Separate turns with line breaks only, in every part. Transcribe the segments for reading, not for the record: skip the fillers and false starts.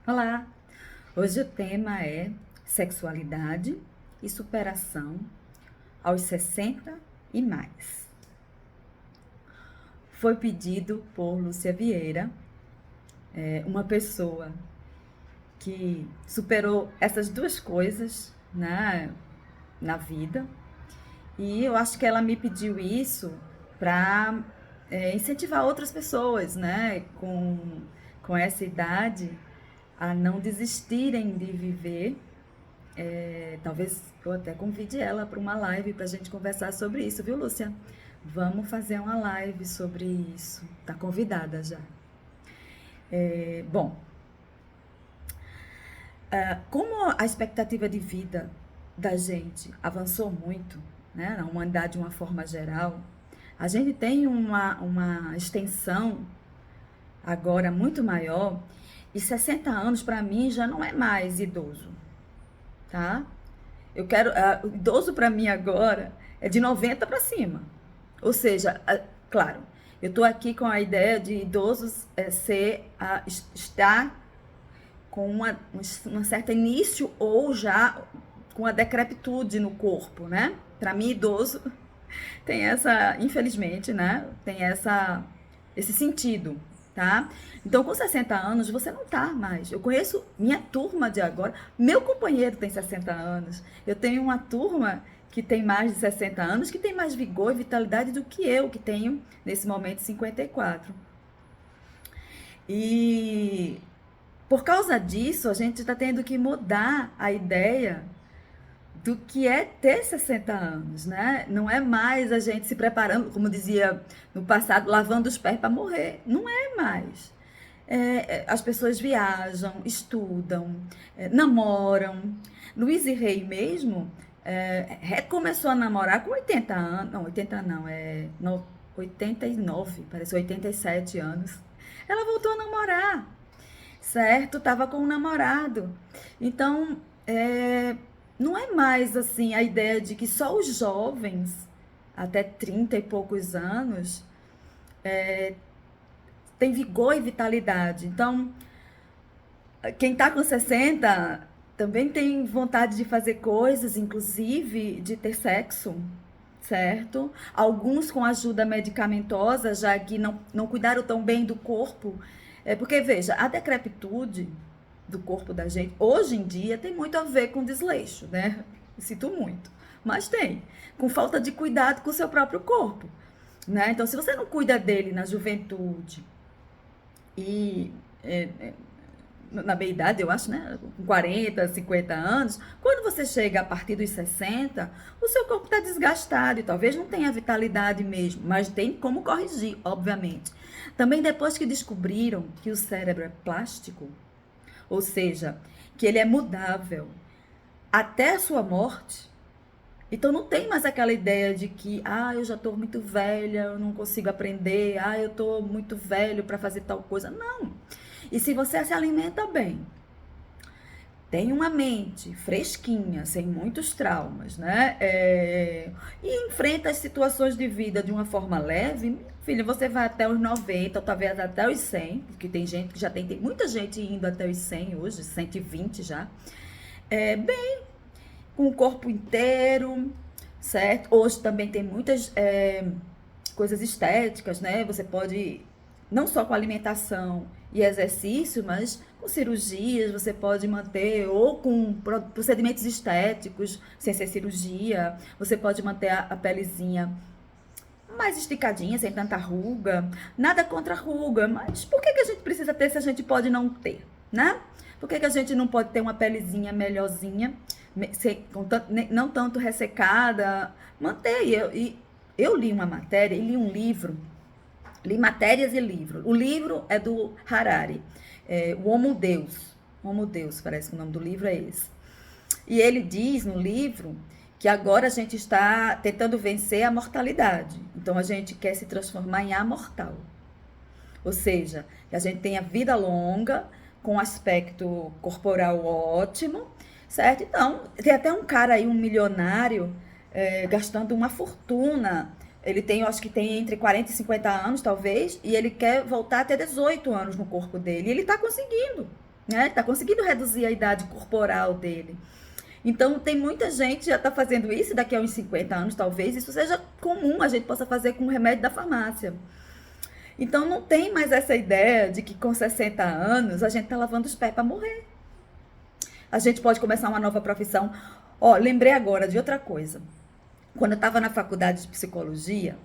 Olá! Hoje o tema é sexualidade e superação aos 60 e mais. Foi pedido por Lúcia Vieira, uma pessoa que superou essas duas coisas, né, na vida, e eu acho que ela me pediu isso para incentivar outras pessoas, né, com essa idade, a não desistirem de viver. Talvez eu até convide ela para uma live para a gente conversar sobre isso, viu, Lúcia? Vamos fazer uma live sobre isso. Tá convidada já. Bom, como a expectativa de vida da gente avançou muito, né, na humanidade de uma forma geral, a gente tem uma extensão agora muito maior, e 60 anos para mim já não é mais idoso, tá? Eu quero, o idoso para mim agora é de 90 para cima. Ou seja, claro, eu estou aqui com a ideia de idosos estar com uma certa início ou já com a decrepitude no corpo, né? Para mim, idoso tem essa, infelizmente, né? Tem esse sentido, tá? Então, com 60 anos, você não tá mais. Eu conheço minha turma de agora. Meu companheiro tem 60 anos. Eu tenho uma turma que tem mais de 60 anos, que tem mais vigor e vitalidade do que eu, que tenho, nesse momento, 54. E por causa disso, a gente está tendo que mudar a ideia do que é ter 60 anos, né? Não é mais a gente se preparando, como dizia no passado, lavando os pés para morrer. Não é mais. As pessoas viajam, estudam, namoram. Luiz e Rei mesmo recomeçou a namorar com 80 anos. Não, 80 não, 89, parece 87 anos. Ela voltou a namorar, certo? Tava com um namorado. Então, não é mais assim a ideia de que só os jovens, até 30 e poucos anos, têm vigor e vitalidade. Então, quem está com 60 também tem vontade de fazer coisas, inclusive de ter sexo, certo? Alguns com ajuda medicamentosa, já que não cuidaram tão bem do corpo. Porque, veja, a decrepitude do corpo da gente, hoje em dia, tem muito a ver com desleixo, né? Sinto muito, mas tem. Com falta de cuidado com o seu próprio corpo, né? Então, se você não cuida dele na juventude e na meia idade, eu acho, né? Com 40, 50 anos, quando você chega a partir dos 60, o seu corpo está desgastado e talvez não tenha vitalidade mesmo, mas tem como corrigir, obviamente. Também depois que descobriram que o cérebro é plástico, ou seja, que ele é mudável até a sua morte, então não tem mais aquela ideia de que, eu já estou muito velha, eu não consigo aprender, eu estou muito velho para fazer tal coisa. Não. E se você se alimenta bem, tem uma mente fresquinha, sem muitos traumas, né? E enfrenta as situações de vida de uma forma leve, minha filha, você vai até os 90, ou talvez até os 100, porque tem gente que já tem muita gente indo até os 100 hoje, 120 já. Bem, com o corpo inteiro, certo? Hoje também tem muitas coisas estéticas, né? Você pode, não só com alimentação e exercício, mas com cirurgias você pode manter, ou com procedimentos estéticos, sem ser cirurgia, você pode manter a pelezinha mais esticadinha, sem tanta ruga. Nada contra a ruga, mas por que a gente precisa ter se a gente pode não ter, né? Por que a gente não pode ter uma pelezinha melhorzinha, não tanto ressecada, manter? Eu li uma matéria e li um livro, li matérias e livros. O livro é do Harari, o Homo Deus. Homo Deus, parece que o nome do livro é esse. E ele diz no livro que agora a gente está tentando vencer a mortalidade. Então a gente quer se transformar em amortal. Ou seja, que a gente tenha vida longa, com aspecto corporal ótimo, certo? Então, tem até um cara aí, um milionário, gastando uma fortuna. Ele tem, eu acho que tem entre 40 e 50 anos, talvez, e ele quer voltar a ter 18 anos no corpo dele. E ele está conseguindo. né? Tá conseguindo reduzir a idade corporal dele. Então, tem muita gente que já está fazendo isso, e daqui a uns 50 anos, talvez, isso seja comum, a gente possa fazer com o remédio da farmácia. Então, não tem mais essa ideia de que com 60 anos a gente está lavando os pés para morrer. A gente pode começar uma nova profissão. Ó, lembrei agora de outra coisa. Quando eu estava na faculdade de psicologia,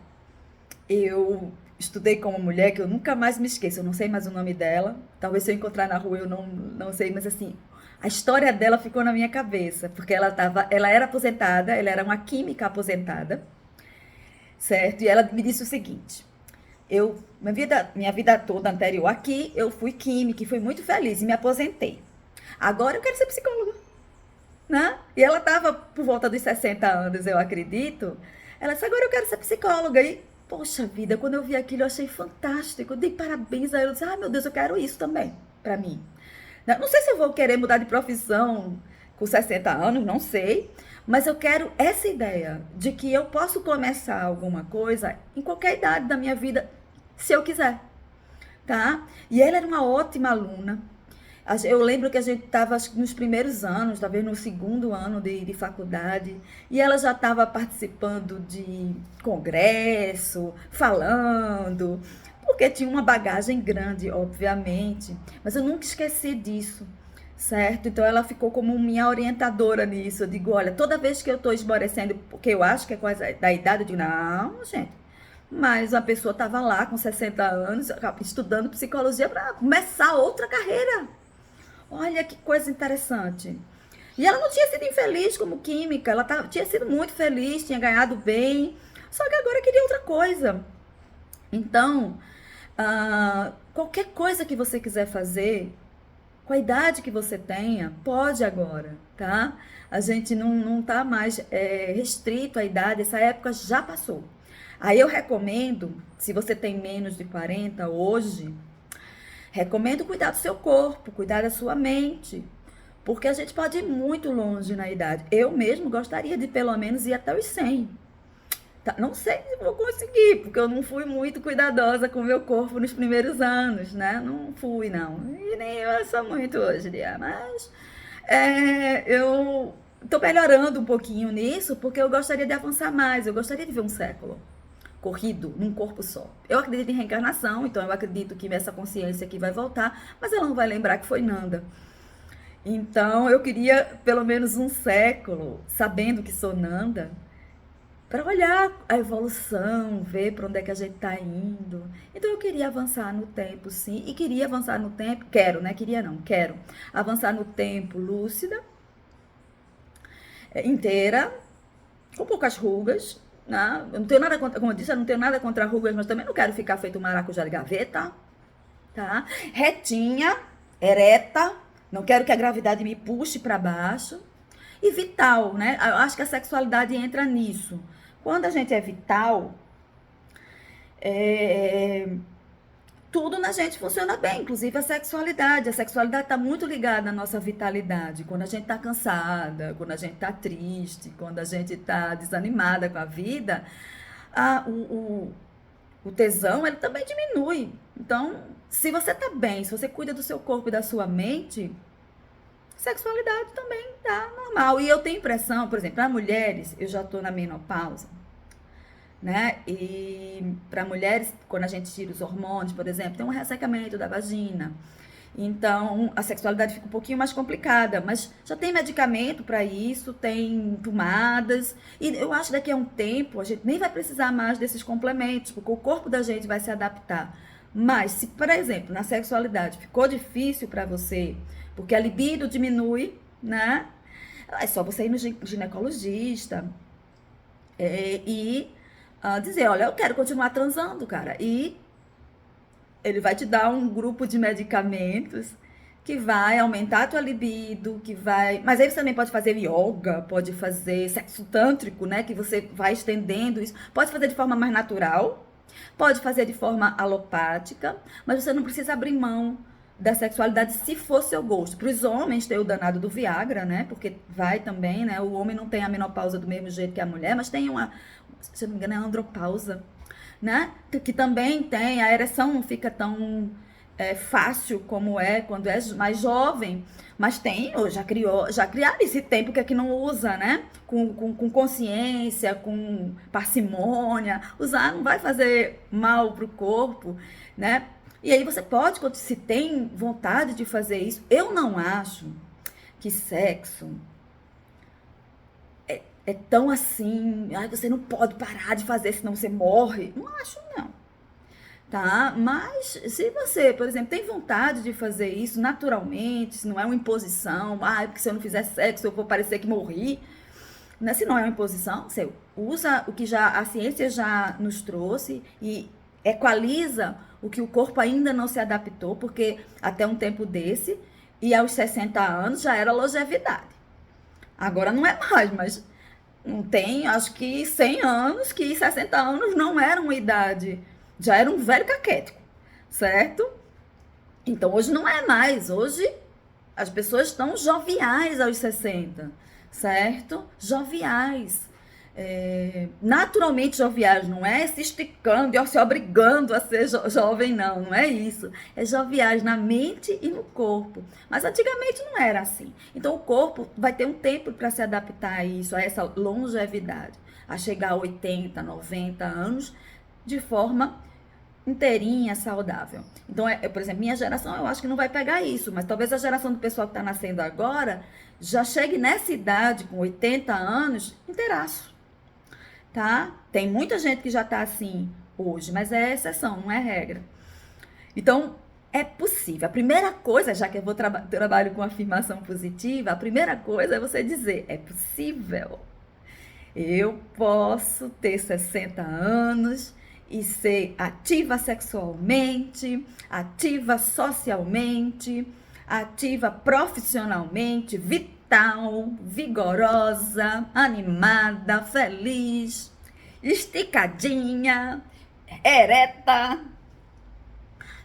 eu estudei com uma mulher que eu nunca mais me esqueço, eu não sei mais o nome dela, talvez se eu encontrar na rua eu não sei, mas assim, a história dela ficou na minha cabeça, porque ela era aposentada, ela era uma química aposentada, certo? E ela me disse o seguinte: minha vida toda anterior aqui, eu fui química e fui muito feliz e me aposentei. Agora eu quero ser psicóloga, né? E ela estava por volta dos 60 anos, eu acredito. Ela disse: agora eu quero ser psicóloga. E, poxa vida, quando eu vi aquilo, eu achei fantástico. Eu dei parabéns a ela. Eu disse: ai, meu Deus, eu quero isso também, pra mim. Não sei se eu vou querer mudar de profissão com 60 anos, não sei. Mas eu quero essa ideia de que eu posso começar alguma coisa em qualquer idade da minha vida, se eu quiser, tá? E ela era uma ótima aluna. Eu lembro que a gente estava nos primeiros anos, talvez no segundo ano de faculdade, e ela já estava participando de congresso, falando, porque tinha uma bagagem grande, obviamente, mas eu nunca esqueci disso, certo? Então ela ficou como minha orientadora nisso. Eu digo: olha, toda vez que eu estou esmorecendo, porque eu acho que é quase da idade, eu digo: não, gente. Mas a pessoa estava lá com 60 anos, estudando psicologia para começar outra carreira. Olha que coisa interessante. E ela não tinha sido infeliz como química, ela tinha sido muito feliz, tinha ganhado bem, só que agora queria outra coisa. Então, qualquer coisa que você quiser fazer, com a idade que você tenha, pode agora, tá? A gente não tá mais restrito à idade, essa época já passou. Aí eu recomendo, se você tem menos de 40 hoje, recomendo cuidar do seu corpo, cuidar da sua mente, porque a gente pode ir muito longe na idade. Eu mesmo gostaria de pelo menos ir até os 100. Tá, não sei se vou conseguir, porque eu não fui muito cuidadosa com o meu corpo nos primeiros anos, né? Não fui, não. E nem eu sou muito hoje, mas eu tô melhorando um pouquinho nisso, porque eu gostaria de avançar mais, eu gostaria de ver um século corrido num corpo só. Eu acredito em reencarnação, então eu acredito que essa consciência aqui vai voltar, mas ela não vai lembrar que foi Nanda. Então eu queria pelo menos um século, sabendo que sou Nanda, para olhar a evolução, ver para onde é que a gente está indo. Então eu queria avançar no tempo, sim, e queria avançar no tempo, quero, né? Queria não, quero avançar no tempo lúcida, inteira, com poucas rugas, né? Eu não tenho nada contra, como eu disse, eu não tenho nada contra rugas, mas também não quero ficar feito um maracujá de gaveta, tá? Retinha, ereta, não quero que a gravidade me puxe para baixo. E vital, né? Eu acho que a sexualidade entra nisso. Quando a gente é vital, tudo na gente funciona bem, inclusive a sexualidade. A sexualidade está muito ligada à nossa vitalidade. Quando a gente está cansada, quando a gente está triste, quando a gente está desanimada com a vida, o tesão ele também diminui. Então, se você está bem, se você cuida do seu corpo e da sua mente, sexualidade também tá normal. E eu tenho impressão, por exemplo, para mulheres, eu já estou na menopausa, né? E para mulheres, quando a gente tira os hormônios, por exemplo, tem um ressecamento da vagina. Então, a sexualidade fica um pouquinho mais complicada, mas já tem medicamento para isso, tem tomadas, e eu acho que daqui a um tempo a gente nem vai precisar mais desses complementos, porque o corpo da gente vai se adaptar. Mas se, por exemplo, na sexualidade ficou difícil para você, porque a libido diminui, né? É só você ir no ginecologista e dizer: olha, eu quero continuar transando, cara. E ele vai te dar um grupo de medicamentos que vai aumentar a tua libido, que vai... Mas aí você também pode fazer yoga, pode fazer sexo tântrico, né? Que você vai estendendo isso. Pode fazer de forma mais natural, pode fazer de forma alopática, mas você não precisa abrir mão da sexualidade se for seu gosto. Para os homens tem o danado do Viagra, né? Porque vai também, né? O homem não tem a menopausa do mesmo jeito que a mulher, mas tem uma, se eu não me engano, é a andropausa, né? Que também tem, a ereção não fica tão fácil como é quando é mais jovem, mas tem, ou já criaram esse tempo que é que não usa, né? Com consciência, com parcimônia. Usar não vai fazer mal pro corpo, né? E aí você pode, quando se tem vontade de fazer isso, eu não acho que sexo é tão assim, ai, você não pode parar de fazer, senão você morre. Não acho, não. Tá? Mas se você, por exemplo, tem vontade de fazer isso naturalmente, se não é uma imposição, porque se eu não fizer sexo eu vou parecer que morri, né? Se não é uma imposição, você usa o que já a ciência já nos trouxe e equaliza o que o corpo ainda não se adaptou, porque até um tempo desse, e aos 60 anos já era longevidade. Agora não é mais, mas não tem, acho que 100 anos, que 60 anos não era uma idade, já era um velho caquético, certo? Então hoje não é mais, hoje as pessoas estão joviais aos 60, certo? Joviais. Naturalmente joviais, não é se esticando e se obrigando a ser jovem, não, não é isso. É joviais na mente e no corpo. Mas antigamente não era assim. Então o corpo vai ter um tempo para se adaptar a isso, a essa longevidade, a chegar a 80, 90 anos de forma inteirinha, saudável. Então, por exemplo, minha geração eu acho que não vai pegar isso, mas talvez a geração do pessoal que está nascendo agora já chegue nessa idade, com 80 anos, inteiraço, tá? Tem muita gente que já está assim hoje, mas é exceção, não é regra. Então, é possível. A primeira coisa, já que eu trabalho com afirmação positiva, a primeira coisa é você dizer, é possível. Eu posso ter 60 anos e ser ativa sexualmente, ativa socialmente, ativa profissionalmente, vital, vigorosa, animada, feliz, esticadinha, ereta.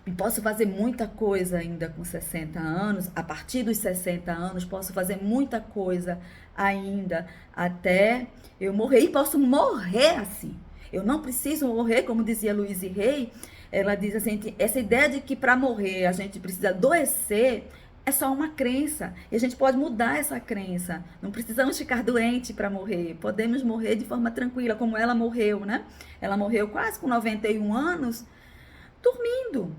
E posso fazer muita coisa ainda com 60 anos, a partir dos 60 anos, posso fazer muita coisa ainda até eu morrer. E posso morrer assim. Eu não preciso morrer, como dizia Louise Hay. Ela diz assim, essa ideia de que para morrer a gente precisa adoecer é só uma crença. E a gente pode mudar essa crença. Não precisamos ficar doentes para morrer. Podemos morrer de forma tranquila, como ela morreu, né? Ela morreu quase com 91 anos, dormindo,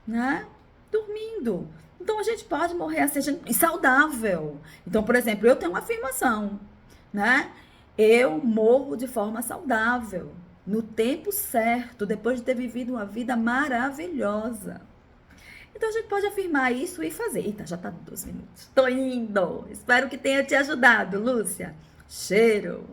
né? Dormindo. Então a gente pode morrer assim, saudável. Então, por exemplo, eu tenho uma afirmação, né? Eu morro de forma saudável, no tempo certo, depois de ter vivido uma vida maravilhosa. Então a gente pode afirmar isso e fazer. Eita, já tá 12 minutos. Tô indo. Espero que tenha te ajudado, Lúcia. Cheiro.